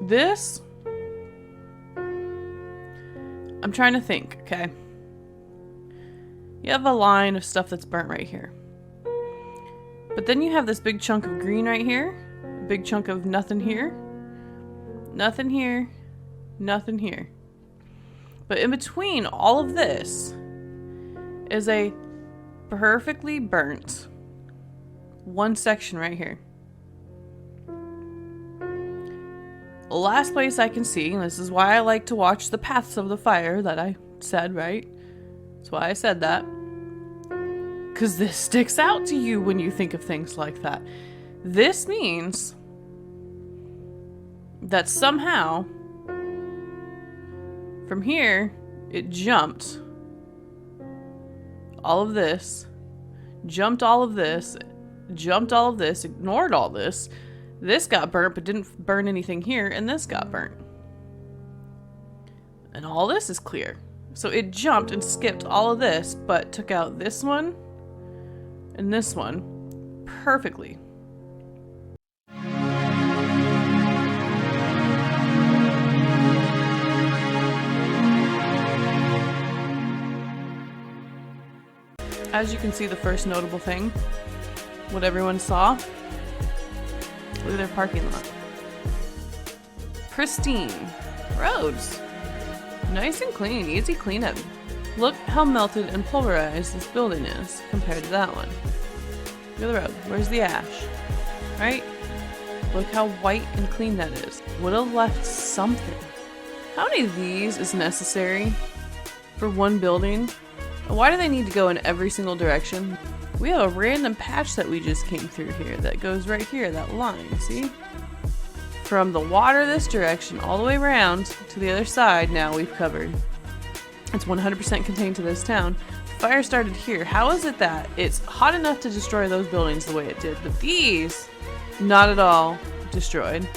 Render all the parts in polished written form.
This, I'm trying to think, okay? You have a line of stuff that's burnt right here. But then you have this big chunk of green right here, a big chunk of nothing here, nothing here, nothing here. But in between all of this is a perfectly burnt one section right here. The last place I can see, and this is why I like to watch the paths of the fire that I said, right? That's why I said that. Because this sticks out to you when you think of things like that. This means that somehow from here it jumped all of this, jumped all of this, jumped all of this, ignored all this. This got burnt but didn't burn anything here, and this got burnt. And all this is clear. So it jumped and skipped all of this, but took out this one and this one perfectly. As you can see, the first notable thing, what everyone saw, look at their parking lot. Pristine roads. Nice and clean, easy cleanup. Look how melted and pulverized this building is compared to that one. Look at the road. Where's the ash? Right? Look how white and clean that is. Would have left something. How many of these is necessary for one building? Why do they need to go in every single direction? We have a random patch that we just came through here that goes right here, that line, see? From the water this direction all the way around to the other side now we've covered. It's 100% contained to this town. The fire started here. How is it that it's hot enough to destroy those buildings the way it did, but these, not at all destroyed?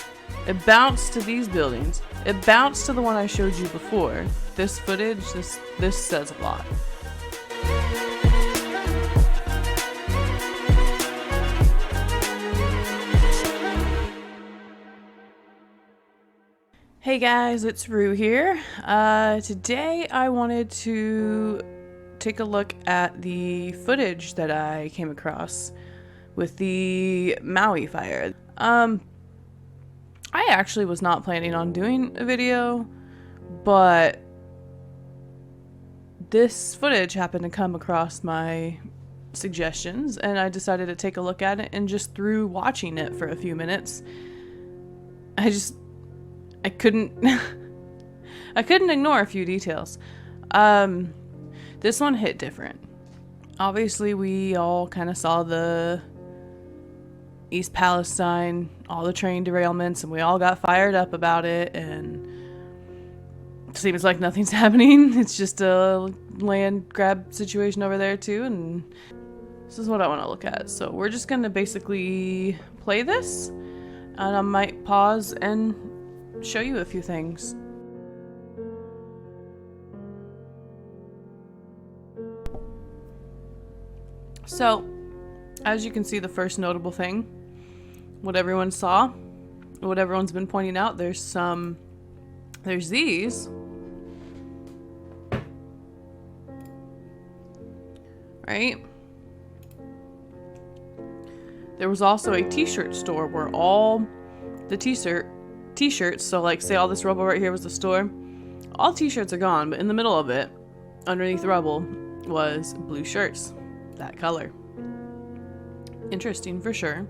It bounced to these buildings. It bounced to the one I showed you before. This footage, this says a lot. Hey guys, it's Rue here. Today I wanted to take a look at the footage that I came across with the Maui fire. I actually was not planning on doing a video, but this footage happened to come across my suggestions and I decided to take a look at it, and just through watching it for a few minutes, I couldn't I couldn't ignore a few details. This one hit different. Obviously we all kind of saw the East Palestine, all the train derailments, and we all got fired up about it, and it seems like nothing's happening. It's just a land grab situation over there too, and this is what I want to look at. So we're just gonna basically play this, and I might pause and show you a few things. So, as you can see, the first notable thing, what everyone saw, what everyone's been pointing out, there's these, right? There was also a t-shirt store where all the t-shirts, so like say all this rubble right here was the store, all t-shirts are gone, but in the middle of it, underneath the rubble, was blue shirts, that color. Interesting for sure.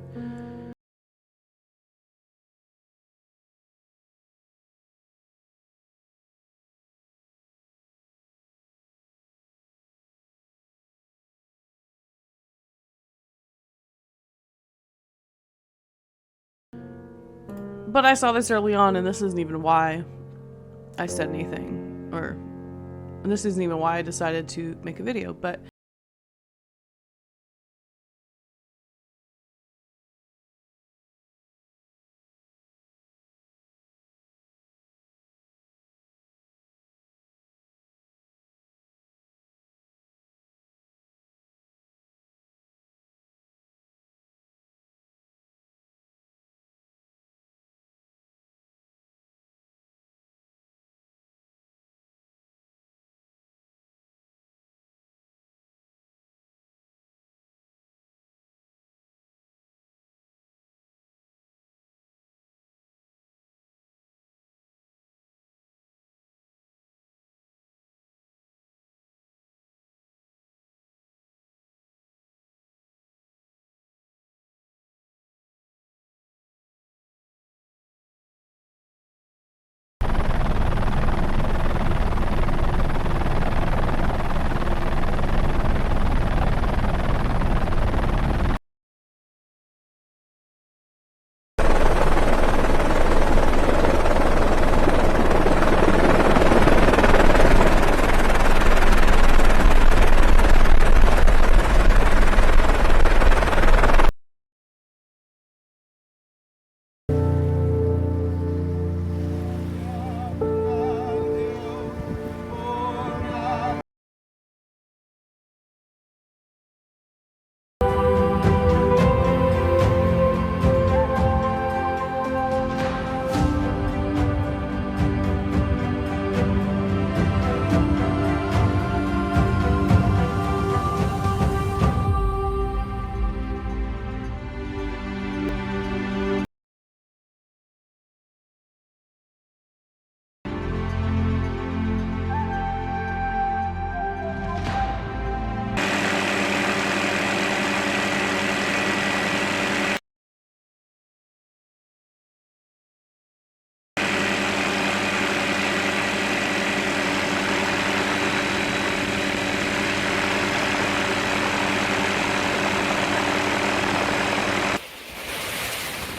But I saw this early on, and this isn't even why I said anything, or this isn't even why I decided to make a video, but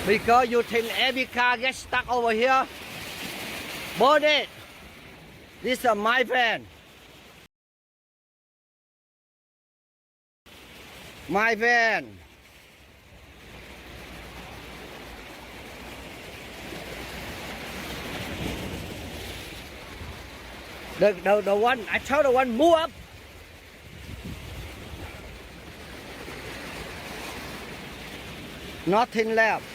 Because you think every car gets stuck over here. Burn it. This is my van. My van. The one, I tell the one, move up. Nothing left.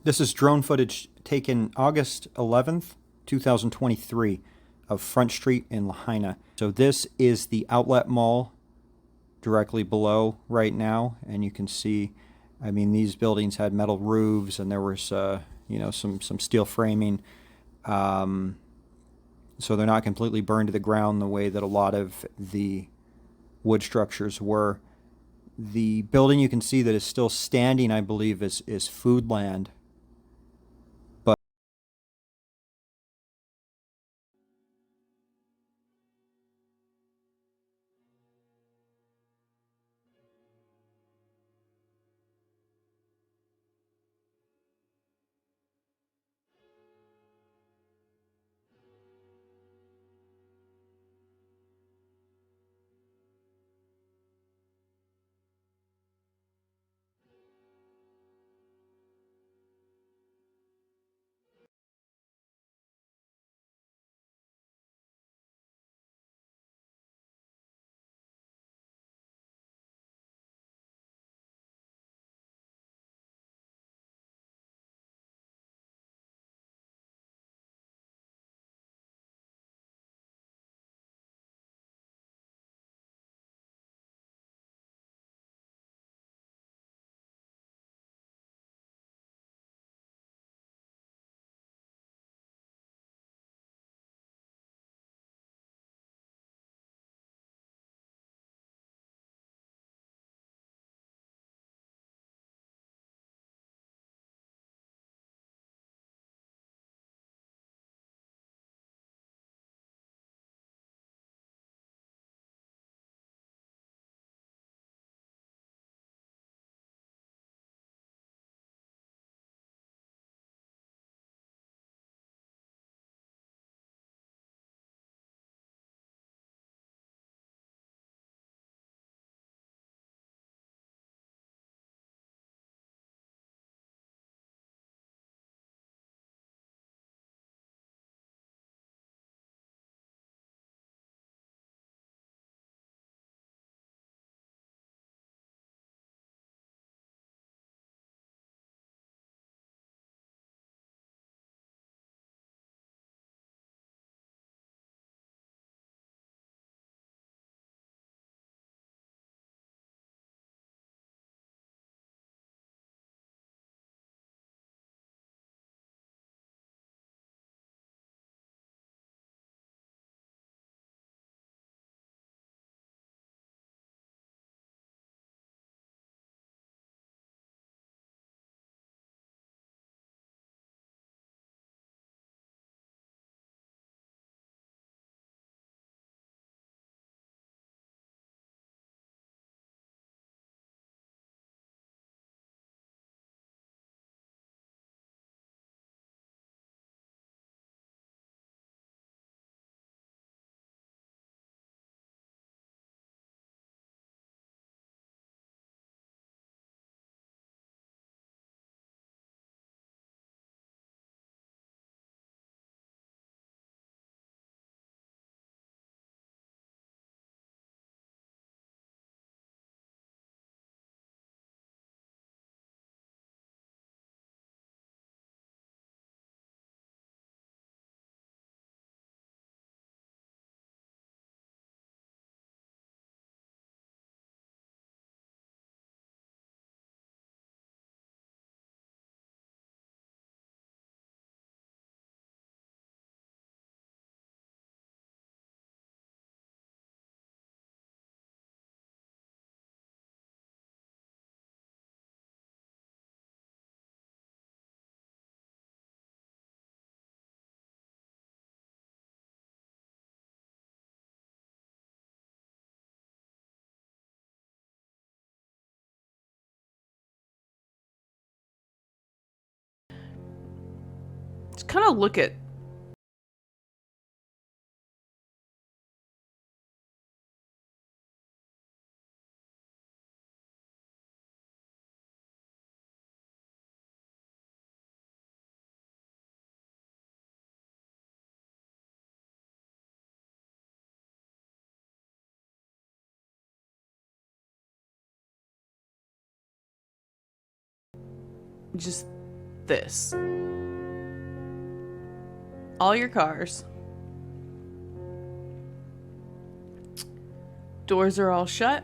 This is drone footage taken August 11th, 2023 of Front Street in Lahaina. So this is the outlet mall directly below right now, and you can see, I mean, these buildings had metal roofs and there was you know, some steel framing, so they're not completely burned to the ground the way that a lot of the wood structures were. The building you can see that is still standing, I believe, is Foodland. Just kind of look at just this. All your cars. Doors are all shut.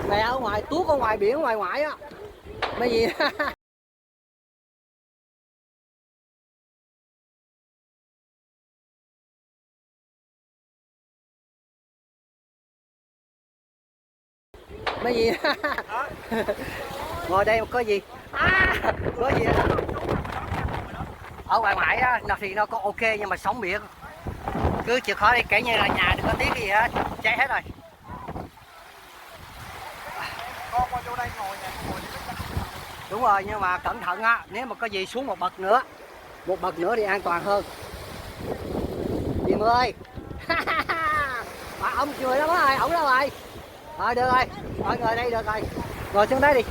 Mẹ ở ngoài tuốt ở ngoài biển ngoài ngoại á. Mấy gì? Mấy gì? Ngồi đây có gì? Có gì? Ở ngoài ngoại á thì nó có ok nhưng mà sóng biển cứ chịu khó đi, kể như là nhà đừng có tiếng gì hết, cháy hết rồi. Con qua vô đây ngồi nè, ngồi đi. Đúng rồi, nhưng mà cẩn thận á, nếu mà có gì xuống một bậc nữa thì an toàn hơn. Diêm ơi. Ông người đó rồi, ổng đâu rồi? Được rồi, mọi người đây được rồi, ngồi xuống đây đi.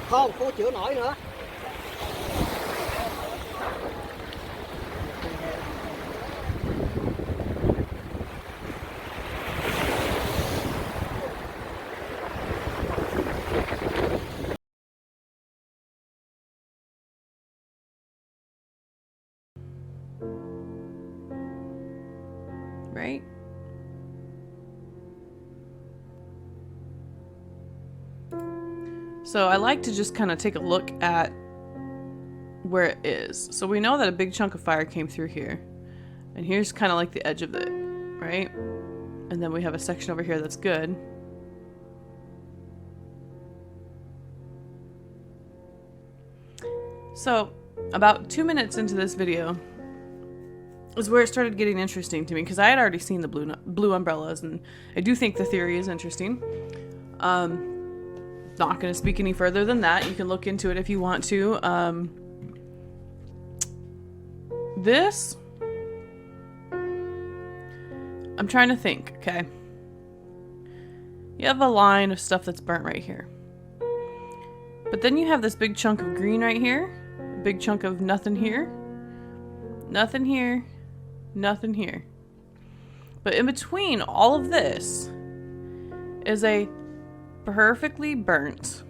Không, cô chữa nổi nữa. Right? So I like to just kind of take a look at where it is. So we know that a big chunk of fire came through here. And here's kind of like the edge of it, right? And then we have a section over here that's good. So about 2 minutes into this video is where it started getting interesting to me, because I had already seen the blue umbrellas, and I do think the theory is interesting. Not going to speak any further than that. You can look into it if you want to. This, I'm trying to think, okay? You have a line of stuff that's burnt right here. But then you have this big chunk of green right here, a big chunk of nothing here, nothing here, nothing here. But in between all of this is a perfectly burnt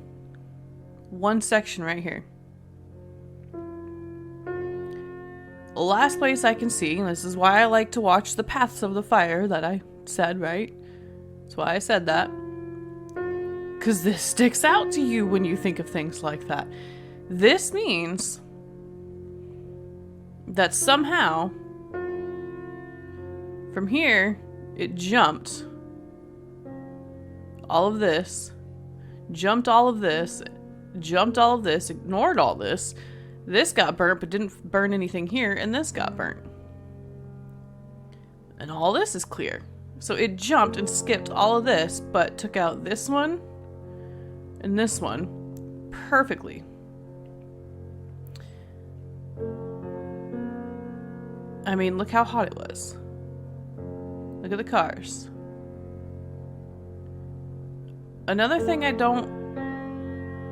one section right here. Last place I can see, and this is why I like to watch the paths of the fire that I said, right? That's why I said that. Because this sticks out to you when you think of things like that. This means that somehow from here it jumped all of this, jumped all of this, jumped all of this, ignored all this. This got burnt but didn't burn anything here, and this got burnt. And all this is clear. So it jumped and skipped all of this, but took out this one and this one perfectly. I mean, look how hot it was. Look at the cars. Another thing I don't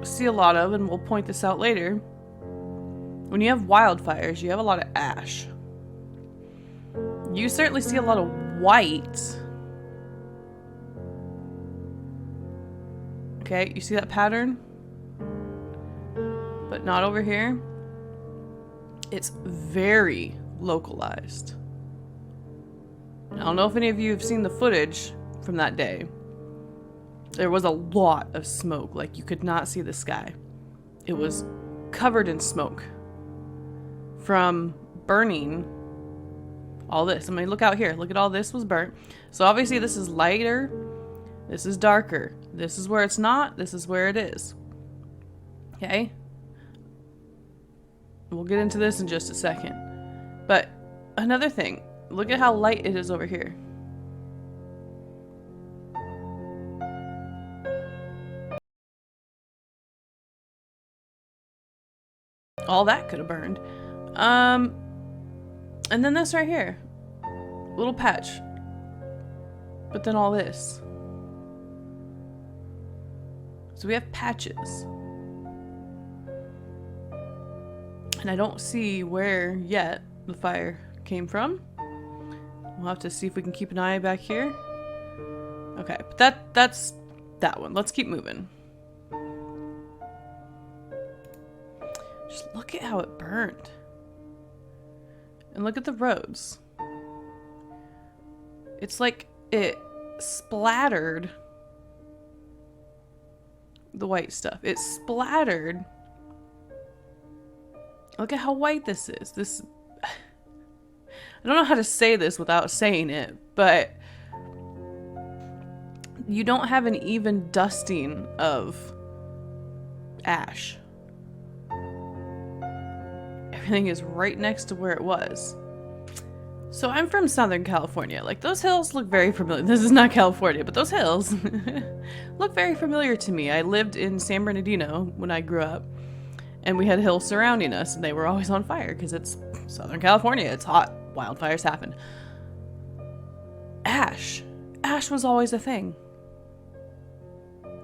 see a lot of, and we'll point this out later, when you have wildfires, you have a lot of ash. You certainly see a lot of white. Okay, you see that pattern? But not over here. It's very localized. I don't know if any of you have seen the footage from that day. There was a lot of smoke, like you could not see the sky. It was covered in smoke from burning all this. I mean, look out here. Look at all this was burnt. So obviously this is lighter. This is darker. This is where it's not. This is where it is. Okay? We'll get into this in just a second. But another thing. Look at how light it is over here. All that could have burned. And then this right here. Little patch. But then all this. So we have patches. And I don't see where yet the fire came from. We'll have to see if we can keep an eye back here. Okay, but that's that one. Let's keep moving. Just look at how it burned. And look at the roads. It's like it splattered the white stuff. It splattered. Look at how white this is. This, I don't know how to say this without saying it, but you don't have an even dusting of ash. Everything is right next to where it was. So I'm from Southern California. Like, those hills look very familiar. This is not California, but those hills look very familiar to me. I lived in San Bernardino when I grew up, and we had hills surrounding us, and they were always on fire because it's Southern California. It's hot. Wildfires happen. Ash. Ash was always a thing.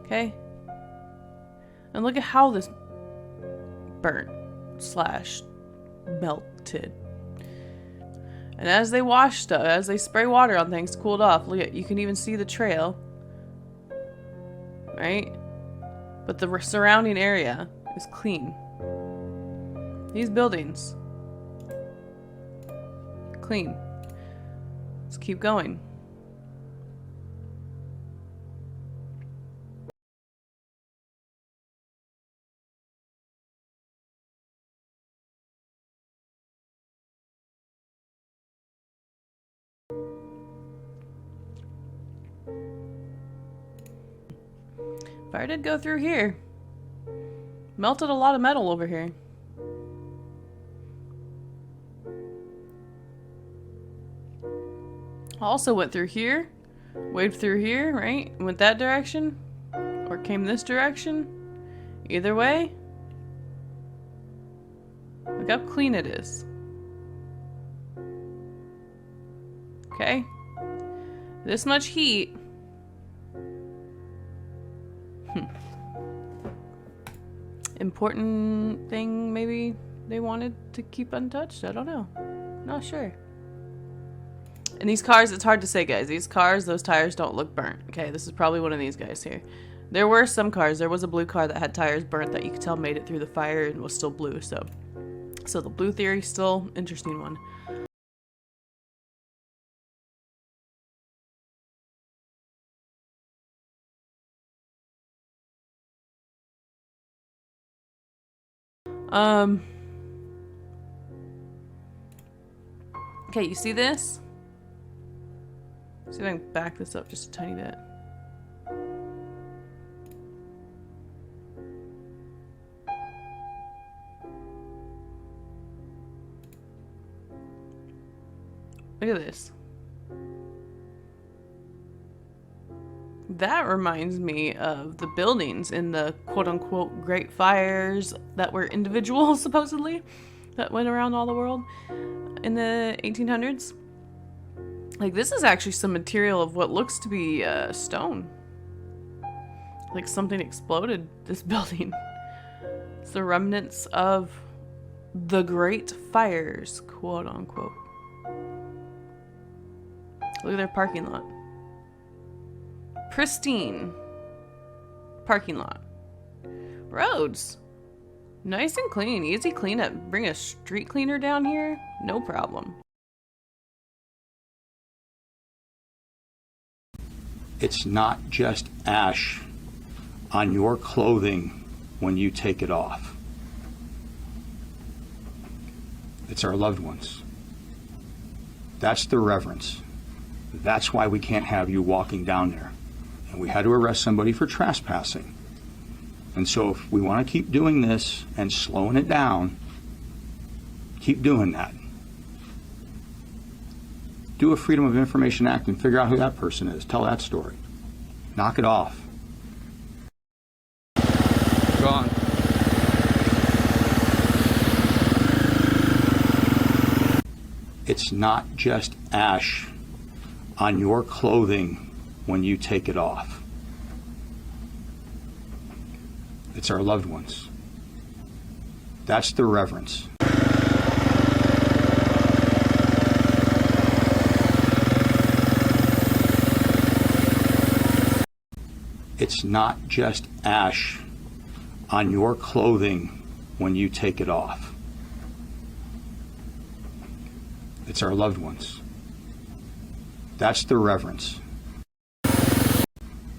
Okay? And look at how this burnt slash melted. And as they wash stuff, as they spray water on things to cool it off, look at, you can even see the trail. Right? But the surrounding area is clean. These buildings. Clean. Let's keep going. Fire did go through here. Melted a lot of metal over here. Also went through here. Waved through here, right? Went that direction. Or came this direction. Either way. Look how clean it is. Okay. This much heat. Important thing maybe they wanted to keep untouched? I don't know. Not sure. And these cars, it's hard to say, guys. These cars, those tires don't look burnt. Okay, this is probably one of these guys here. There were some cars. There was a blue car that had tires burnt that you could tell made it through the fire and was still blue. So the blue theory, still interesting one. Okay, you see this? See if I can back this up just a tiny bit. Look at this. That reminds me of the buildings in the quote-unquote Great Fires that were individual, supposedly, that went around all the world in the 1800s. Like, this is actually some material of what looks to be stone. Like something exploded this building. It's the remnants of the Great Fires, quote-unquote. Look at their parking lot. Pristine parking lot. Roads. Nice and clean. Easy cleanup. Bring a street cleaner down here? No problem. It's not just ash on your clothing when you take it off. It's our loved ones. That's the reverence. That's why we can't have you walking down there. And we had to arrest somebody for trespassing. And so if we want to keep doing this and slowing it down, keep doing that. Do a Freedom of Information Act and figure out who that person is. Tell that story. Knock it off. Gone. It's not just ash on your clothing when you take it off. It's our loved ones. That's the reverence. It's not just ash on your clothing when you take it off. It's our loved ones. That's the reverence.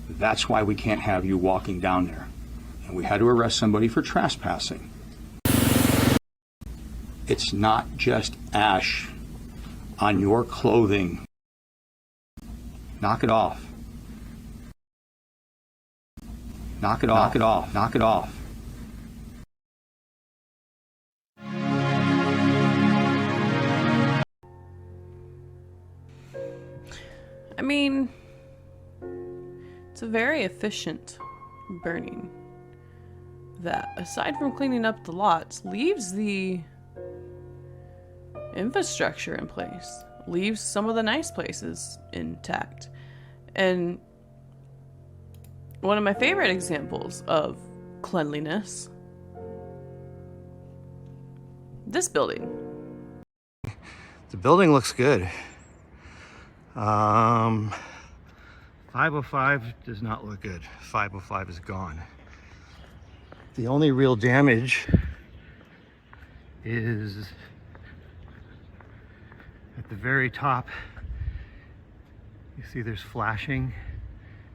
That's why we can't have you walking down there. And we had to arrest somebody for trespassing. It's not just ash on your clothing. Knock it off. Knock it off. Knock it off. Knock it off. I mean, it's a very efficient burning that, aside from cleaning up the lots, leaves the infrastructure in place, leaves some of the nice places intact. And one of my favorite examples of cleanliness, this building. The building looks good. 505 does not look good. 505 is gone. The only real damage is at the very top. You see there's flashing,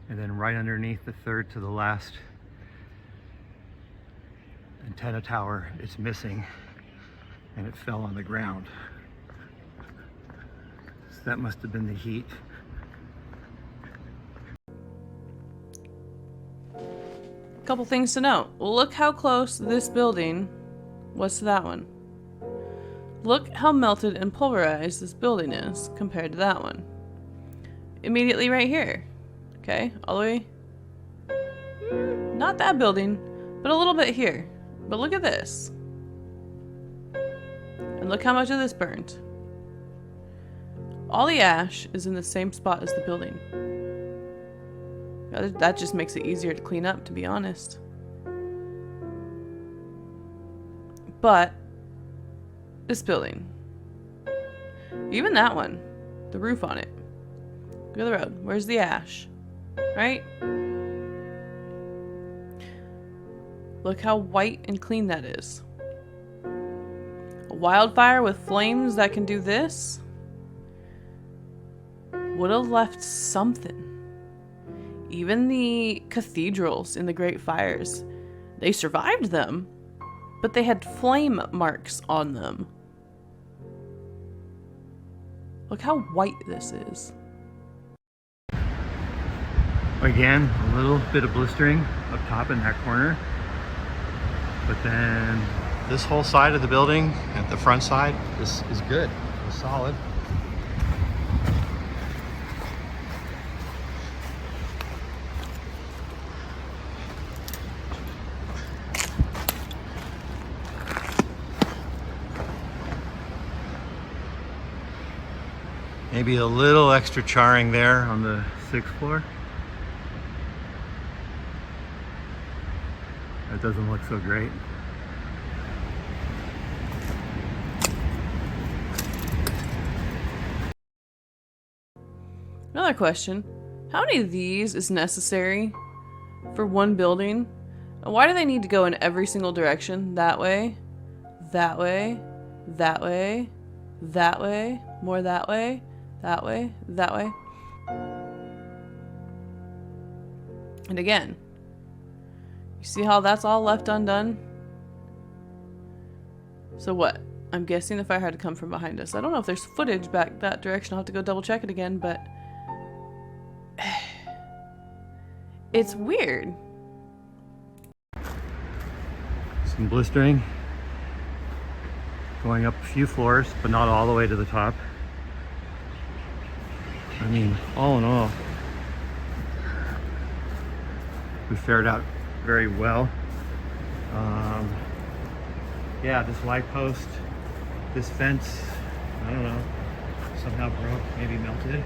and then right underneath the third to the last antenna tower, it's missing, and it fell on the ground. So that must have been the heat. Couple things to note. Look how close this building was to that one. Look how melted and pulverized this building is compared to that one. Immediately right here. Okay, all the way. Not that building, but a little bit here. But look at this. And look how much of this burned. All the ash is in the same spot as the building. That just makes it easier to clean up, to be honest. But this building, even that one, the roof on it, look at the road. Where's the ash? Right? Look how white and clean that is. A wildfire with flames that can do this would have left something. Even the cathedrals in the Great Fires, they survived them, but they had flame marks on them. Look how white this is. Again, a little bit of blistering up top in that corner. But then this whole side of the building, at the front side, this is good. It's solid. Maybe a little extra charring there on the 6th floor. That doesn't look so great. Another question. How many of these is necessary for one building? And why do they need to go in every single direction? That way, that way, that way, that way, more that way, that way, that way. And again, you see how that's all left undone? So what? I'm guessing the fire had to come from behind us. I don't know if there's footage back that direction. I'll have to go double check it again, but it's weird. Some blistering. Going up a few floors, but not all the way to the top. I mean, all in all, we fared out very well. Yeah, this light post, this fence, I don't know, somehow broke, maybe melted.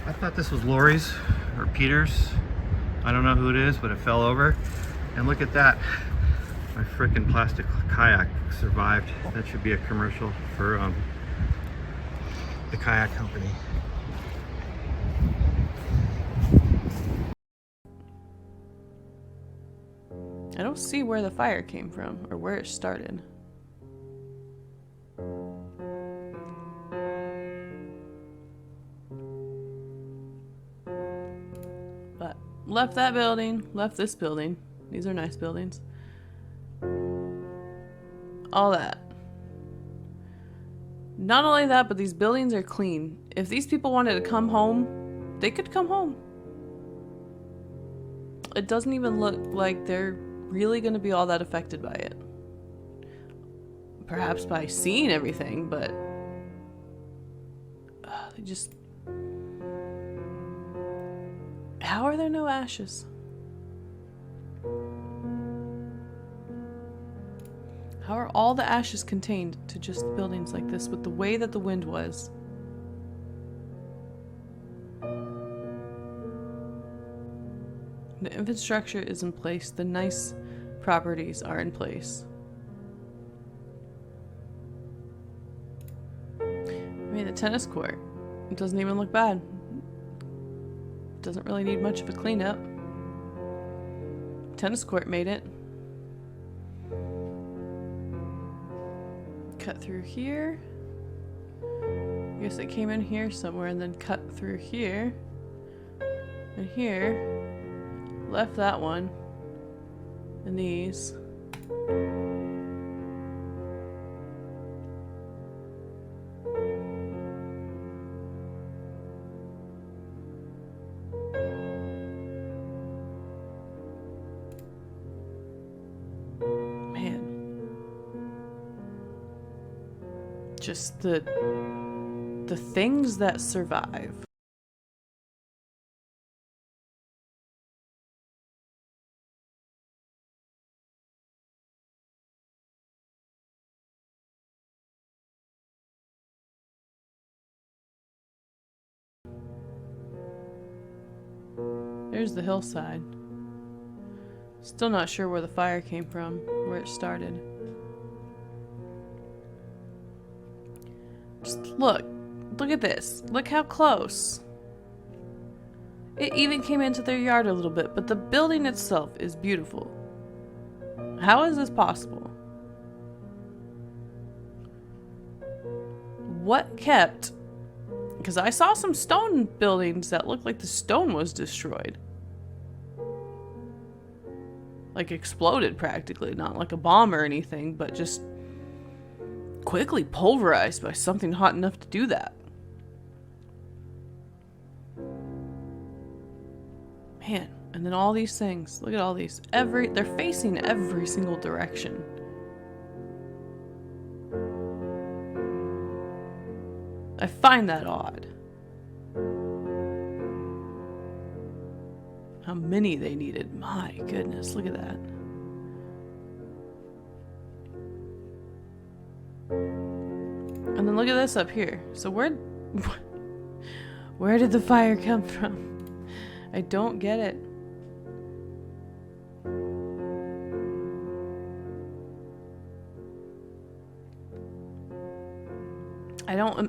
I thought this was Lori's or Peter's. I don't know who it is, but it fell over. And look at that. My frickin' plastic kayak survived. That should be a commercial for the kayak company. I don't see where the fire came from or where it started. But left that building, left this building. These are nice buildings. All that. Not only that, but these buildings are clean. If these people wanted to come home, they could come home. It doesn't even look like they're really going to be all that affected by it. Perhaps by seeing everything, but they just... How are there no ashes? How are all the ashes contained to just buildings like this with the way that the wind was? The infrastructure is in place. The nice properties are in place. I mean, the tennis court, it doesn't even look bad. It doesn't really need much of a cleanup. Tennis court made it. Cut through here. I guess it came in here somewhere and then cut through here. And here. Left that one. And these. Man. Just the things that survive. There's the hillside. Still not sure where the fire came from, where it started. Just look. Look at this. Look how close. It even came into their yard a little bit, but the building itself is beautiful. How is this possible? What kept... Because I saw some stone buildings that looked like the stone was destroyed. Like exploded practically, not like a bomb or anything, but just quickly pulverized by something hot enough to do that. Man, and then all these things. Look at all these. They're facing every single direction. I find that odd. How many they needed. My goodness, look at that. And then look at this up here. So where did the fire come from? I don't get it.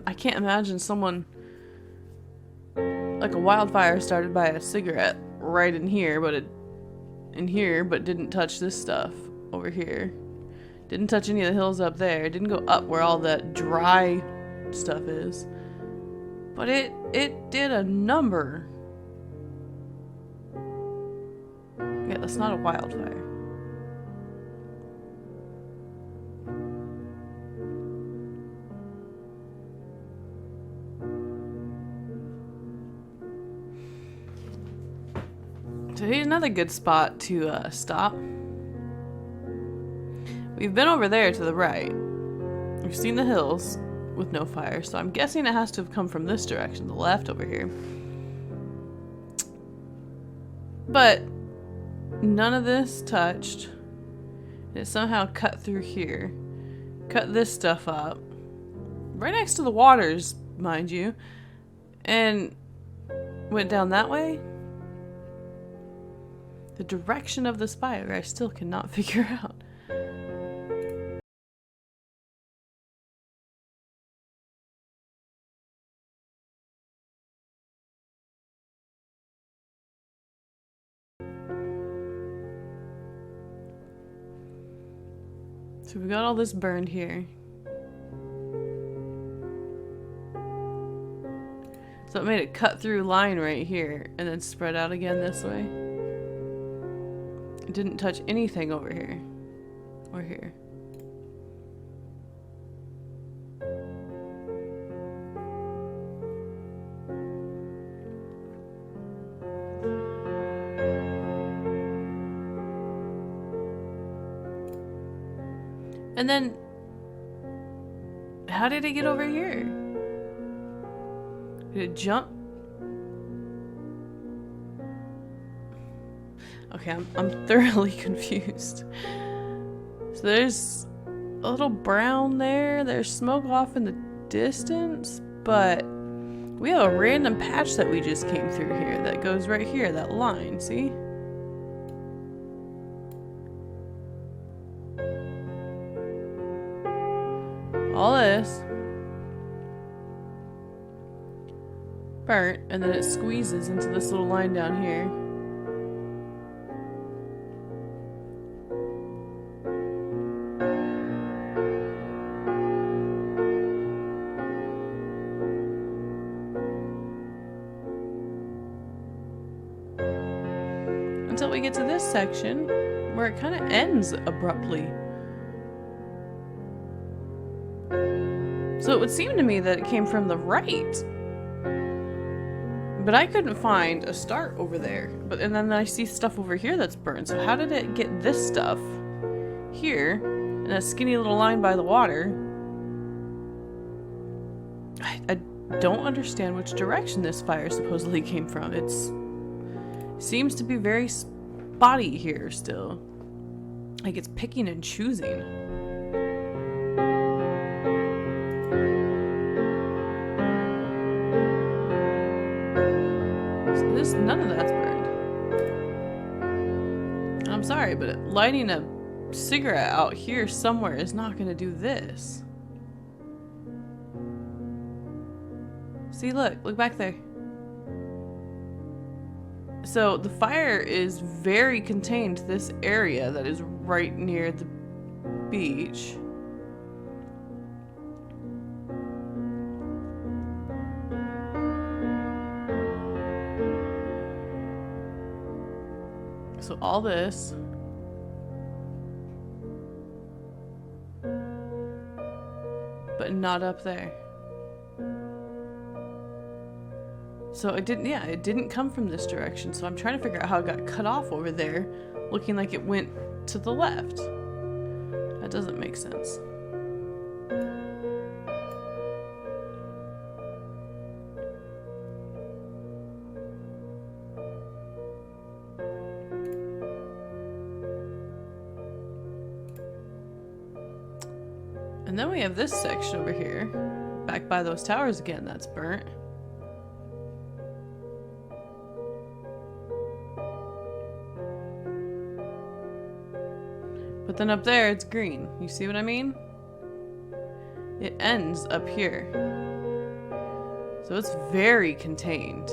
I can't imagine someone like a wildfire started by a cigarette right in here, but didn't touch this stuff over here. Didn't touch any of the hills up there. Didn't go up where all that dry stuff is. But it did a number. Yeah, that's not a wildfire. So here's another good spot to stop. We've been over there to the right. We've seen the hills with no fire, so I'm guessing it has to have come from this direction, the left over here. But none of this touched. It somehow cut through here. Cut this stuff up. Right next to the waters, mind you. And went down that way. The direction of the spire I still cannot figure out. So we got all this burned here. So it made a cut through line right here and then spread out again this way. It didn't touch anything over here or here. And then, how did it get over here? Did it jump? Okay, I'm thoroughly confused. So there's a little brown there. There's smoke off in the distance, but we have a random patch that we just came through here that goes right here, that line, see? All this burnt, and then it squeezes into this little line down here. Until we get to this section where it kind of ends abruptly. So it would seem to me that it came from the right. But I couldn't find a start over there. And then I see stuff over here that's burned. So how did it get this stuff here in a skinny little line by the water? I don't understand which direction this fire supposedly came from. It seems to be very spotty here still. Like it's picking and choosing. None of that's burned. I'm sorry, but lighting a cigarette out here somewhere is not going to do this. See, look back there. So the fire is very contained to this area that is right near the beach. So all this. But not up there. So it didn't come from this direction. So I'm trying to figure out how it got cut off over there, looking like it went to the left. That doesn't make sense. And then we have this section over here, back by those towers again, that's burnt. But then up there, it's green. You see what I mean? It ends up here. So it's very contained.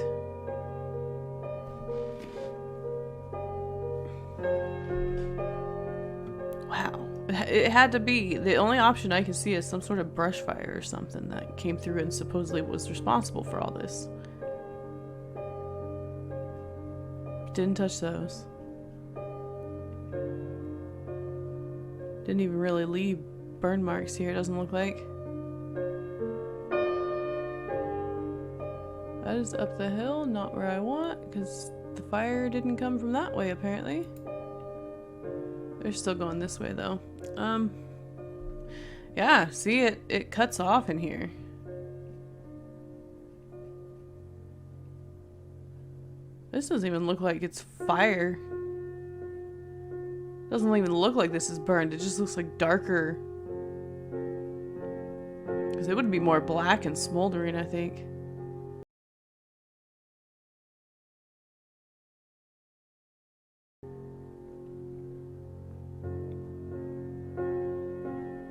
it had to be. The only option I can see is some sort of brush fire or something that came through and supposedly was responsible for all this. Didn't touch those. Didn't even really leave burn marks here, it doesn't look like. That is up the hill, not where I want, because the fire didn't come from that way apparently. They're still going this way though. Yeah, see, it cuts off in here. This doesn't even look like it's fire. Doesn't even look like this is burned. It just looks like darker. Because it would be more black and smoldering, I think.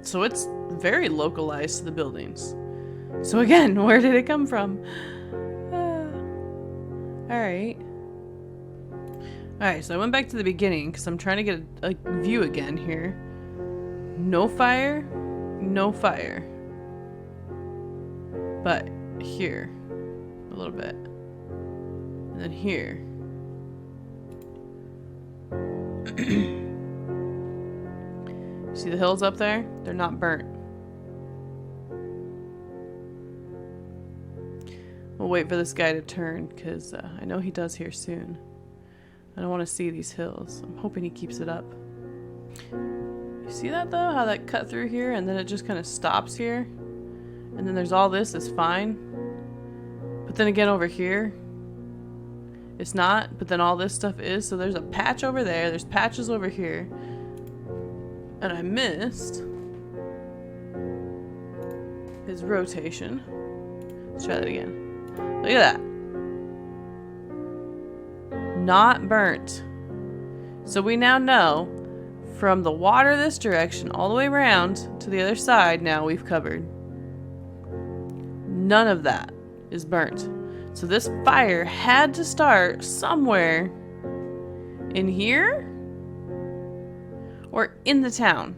So it's very localized to the buildings. So again, where did it come from? Alright. Alright, so I went back to the beginning because I'm trying to get a view again here. No fire. No fire. But here. A little bit. And then here. See the hills up there? They're not burnt. We'll wait for this guy to turn because I know he does here soon. I don't want to see these hills. I'm hoping he keeps it up. You see that though? How that cut through here and then it just kind of stops here? And then there's all this is fine. But then again over here, it's not. But then all this stuff is. So there's a patch over there. There's patches over here. And I missed his rotation. Let's try that again. Look at that. Not burnt. So we now know from the water this direction all the way around to the other side now we've covered. None of that is burnt. So this fire had to start somewhere in here or in the town.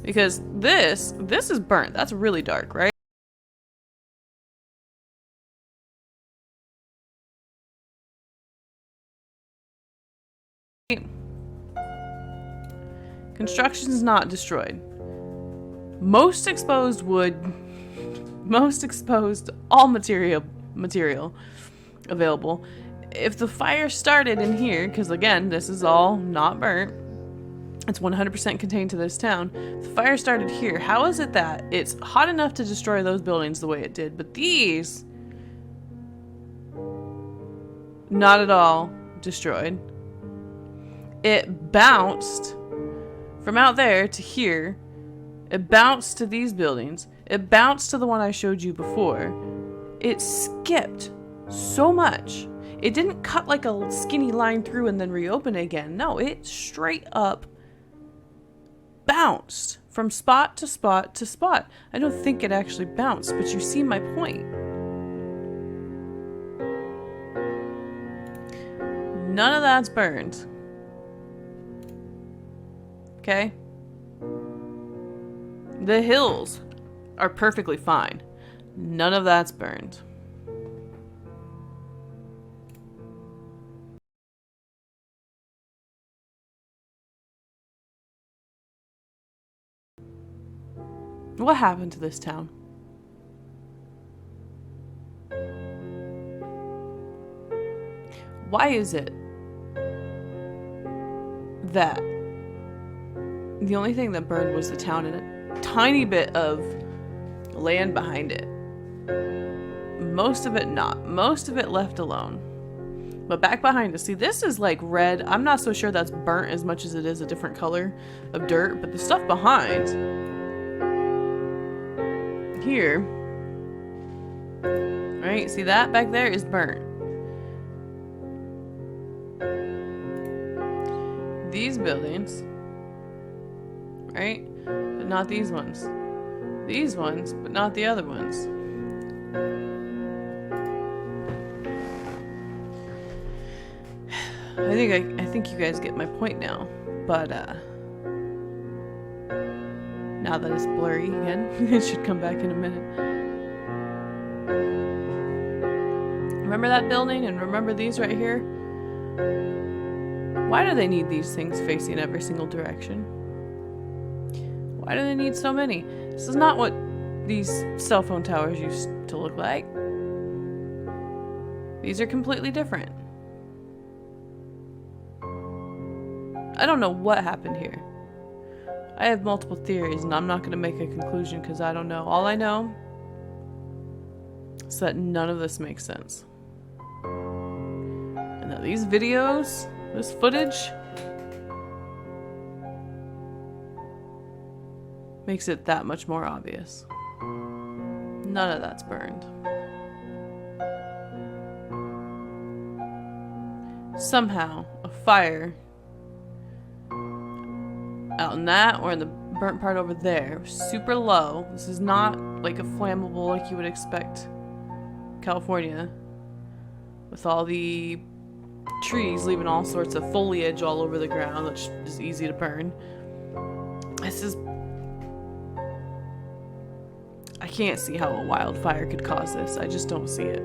Because this is burnt. That's really dark, right? Construction's not destroyed. Most exposed wood, most exposed all material available. If the fire started in here, because again, this is all not burnt, it's 100% contained to this town. If the fire started here, how is it that it's hot enough to destroy those buildings the way it did, but these, not at all destroyed. It bounced from out there to here. It bounced to these buildings. It bounced to the one I showed you before. It skipped so much. It didn't cut like a skinny line through and then reopen again. No, it straight up bounced from spot to spot to spot. I don't think it actually bounced, but you see my point. None of that's burned. Okay? The hills are perfectly fine. None of that's burned. What happened to this town? Why is it that the only thing that burned was the town and a tiny bit of land behind it? Most of it not. Most of it left alone. But back behind us, see, this is like red. I'm not so sure that's burnt as much as it is a different color of dirt, but the stuff behind here, right? See that back there is burnt. These buildings, right? But not these ones. These ones, but not the other ones. I think you guys get my point now. But Now that it's blurry again. It should come back in a minute. Remember that building and remember these right here? Why do they need these things facing every single direction? Why do they need so many? This is not what these cell phone towers used to look like. These are completely different. I don't know what happened here. I have multiple theories and I'm not going to make a conclusion because I don't know. All I know is that none of this makes sense. And that these videos, this footage, makes it that much more obvious. None of that's burned. Somehow, a fire out in that or in the burnt part over there, super low. This is not like a flammable like you would expect California, with all the trees leaving all sorts of foliage all over the ground, which is easy to burn. This is... I can't see how a wildfire could cause this. I just don't see it.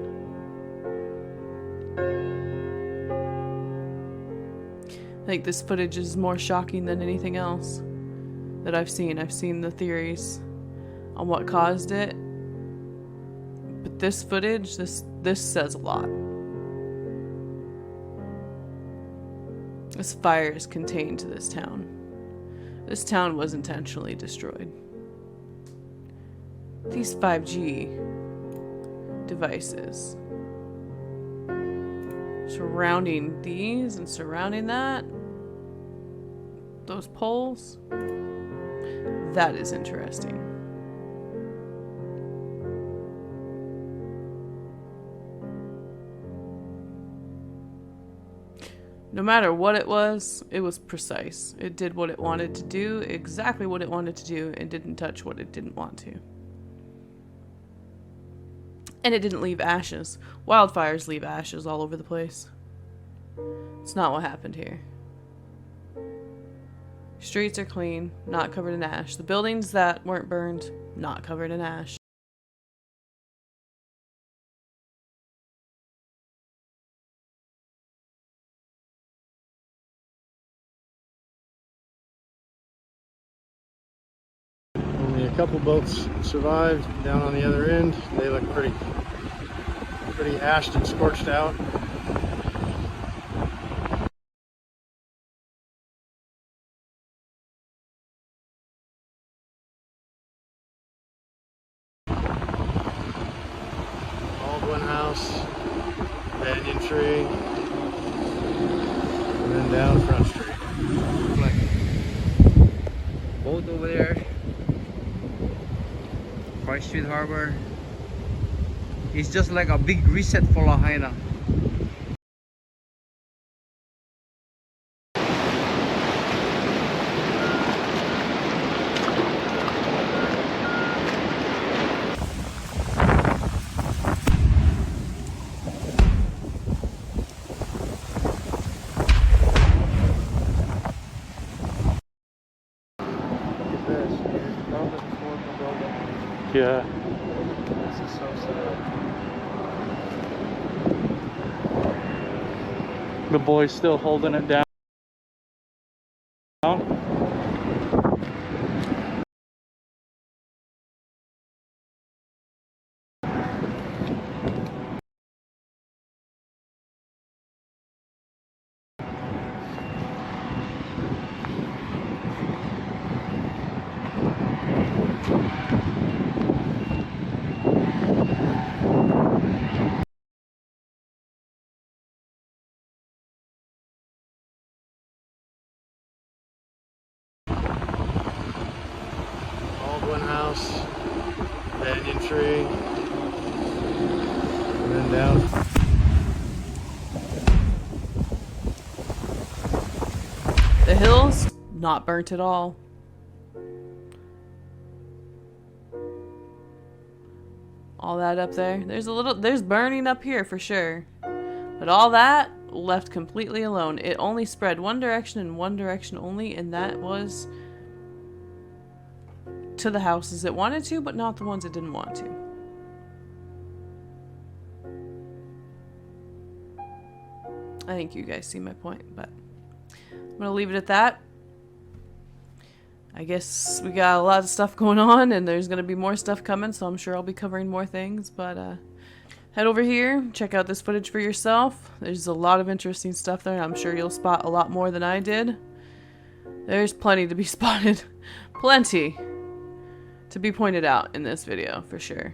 I think this footage is more shocking than anything else that I've seen. I've seen the theories on what caused it, but this footage, this says a lot. This fire is contained to this town. This town was intentionally destroyed. These 5G devices surrounding these and surrounding that, those poles, that is interesting. No matter what it was precise. It did what it wanted to do, exactly what it wanted to do, and didn't touch what it didn't want to. And it didn't leave ashes. Wildfires leave ashes all over the place. It's not what happened here. Streets are clean, not covered in ash. The buildings that weren't burned, not covered in ash. Only a couple boats survived down on the other end. They look pretty ashed and scorched out. Baldwin House, banyan tree, and then down Front Street. Boat over there, Christ Street Harbor. It's just like a big reset for Lahaina. Yeah. This is so sad. The boy's still holding it down. Baldwin House, banyan tree, and then down. The hills, not burnt at all. All that up there. There's burning up here for sure. But all that left completely alone. It only spread one direction and one direction only, and that was to the houses it wanted to, but not the ones it didn't want to. I think you guys see my point, but I'm gonna leave it at that. I guess we got a lot of stuff going on, and there's gonna be more stuff coming, so I'm sure I'll be covering more things, but head over here, check out this footage for yourself. There's a lot of interesting stuff there, and I'm sure you'll spot a lot more than I did. There's plenty to be spotted. Plenty to be pointed out in this video, for sure.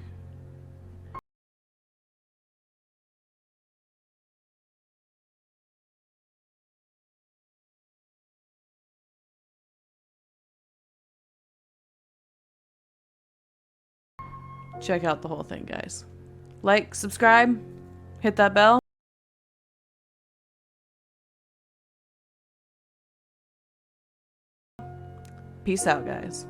Check out the whole thing, guys. Like, subscribe, hit that bell. Peace out, guys.